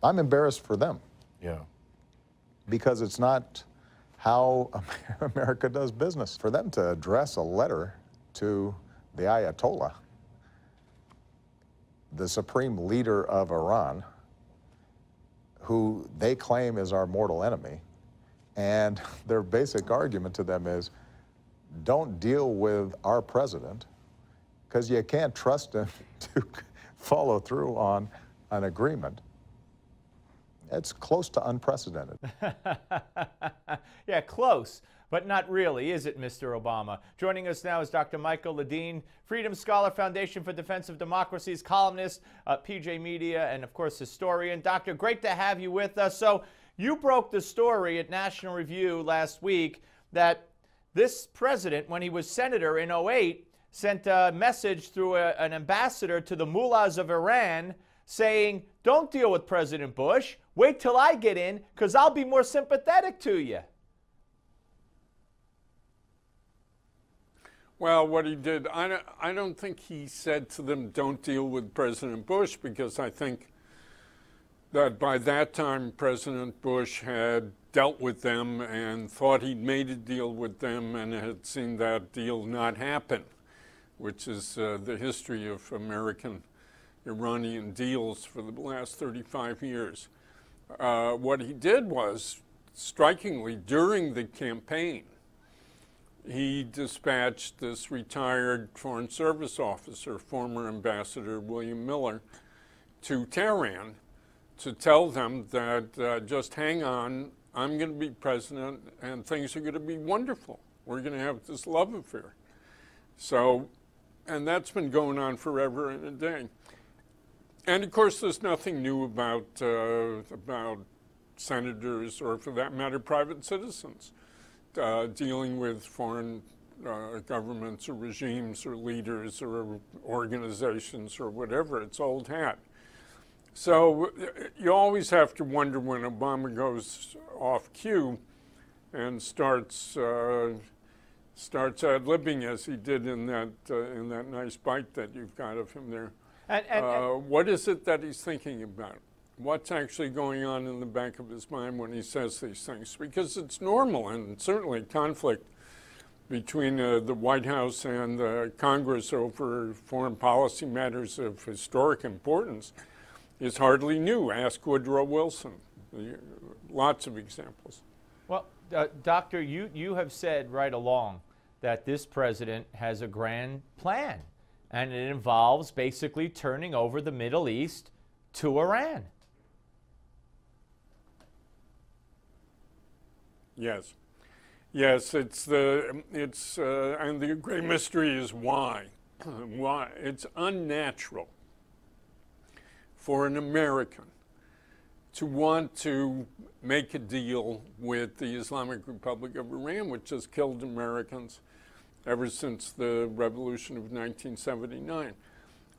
I'm embarrassed for them. Yeah. Because it's not how America does business. For them to address a letter to the Ayatollah, the supreme leader of Iran, who they claim is our mortal enemy, and their basic argument to them is, don't deal with our president because you can't trust him to follow through on an agreement. It's close to unprecedented. Yeah, close, but not really, is it, Mr. Obama? Joining us now is Dr. Michael Ledeen, Freedom Scholar, Foundation for Defense of Democracy's columnist, PJ Media, and of course historian. Doctor, great to have you with us. So you broke the story at National Review last week that this president, when he was senator in 2008, sent a message through an ambassador to the mullahs of Iran saying, don't deal with President Bush. Wait till I get in, because I'll be more sympathetic to you. Well, what he did, I don't think he said to them, don't deal with President Bush, because I think that by that time, President Bush had dealt with them and thought he'd made a deal with them and had seen that deal not happen, which is the history of American-Iranian deals for the last 35 years. What he did was, strikingly, during the campaign, he dispatched this retired Foreign Service officer, former Ambassador William Miller, to Tehran to tell them that just hang on, I'm going to be president and things are going to be wonderful. We're going to have this love affair. So, and that's been going on forever and a day. And of course, there's nothing new about senators, or for that matter, private citizens, dealing with foreign governments or regimes or leaders or organizations or whatever. It's old hat. So you always have to wonder when Obama goes off cue and starts ad-libbing, as he did in that nice bite that you've got of him there. What is it that he's thinking about? What's actually going on in the back of his mind when he says these things? Because it's normal, and certainly conflict between the White House and Congress over foreign policy matters of historic importance is hardly new. Ask Woodrow Wilson. Lots of examples. Well, Doctor, you have said right along that this president has a grand plan, and it involves basically turning over the Middle East to Iran. Yes. Yes, and the great mystery is why. Why? It's unnatural for an American to want to make a deal with the Islamic Republic of Iran, which has killed Americans ever since the revolution of 1979.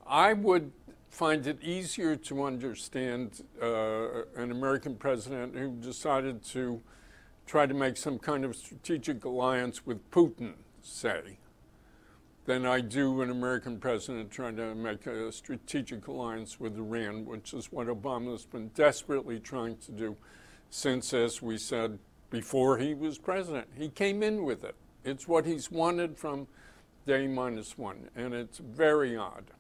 I would find it easier to understand an American president who decided to try to make some kind of strategic alliance with Putin, say, than I do an American president trying to make a strategic alliance with Iran, which is what Obama's been desperately trying to do since, as we said, before he was president. He came in with it. It's what he's wanted from day -1, and it's very odd.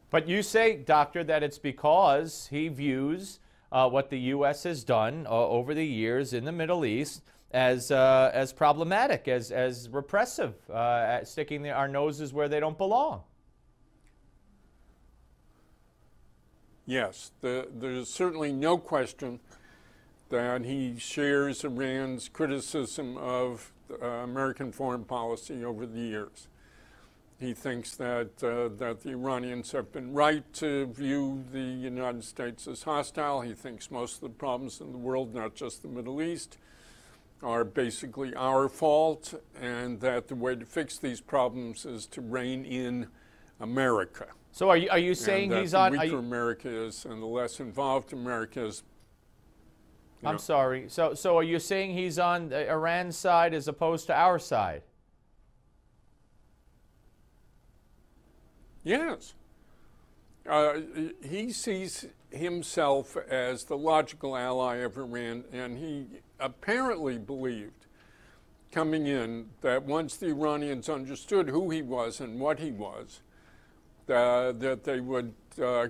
But you say, Doctor, that it's because he views what the U.S. has done over the years in the Middle East as problematic, as repressive, sticking our noses where they don't belong. Yes, there's certainly no question that he shares Iran's criticism of American foreign policy over the years. He thinks that the Iranians have been right to view the United States as hostile. He thinks most of the problems in the world, not just the Middle East, are basically our fault, and that the way to fix these problems is to rein in America. So are you saying he's on? The weaker America is, and the less involved America is. I'm sorry. So are you saying he's on Iran's side as opposed to our side? Yes. He sees himself as the logical ally of Iran, and he apparently believed coming in that once the Iranians understood who he was and what he was, that they would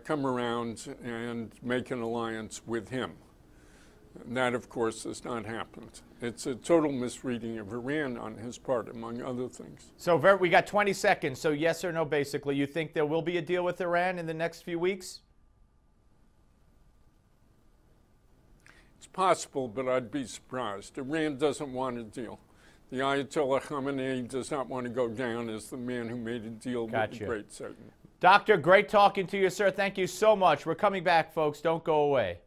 come around and make an alliance with him. And that, of course, has not happened. It's a total misreading of Iran on his part, among other things. So we got 20 seconds. So yes or no, basically. You think there will be a deal with Iran in the next few weeks? It's possible, but I'd be surprised. Iran doesn't want a deal. The Ayatollah Khamenei does not want to go down as the man who made a deal with the great Satan. Doctor, great talking to you, sir. Thank you so much. We're coming back, folks. Don't go away.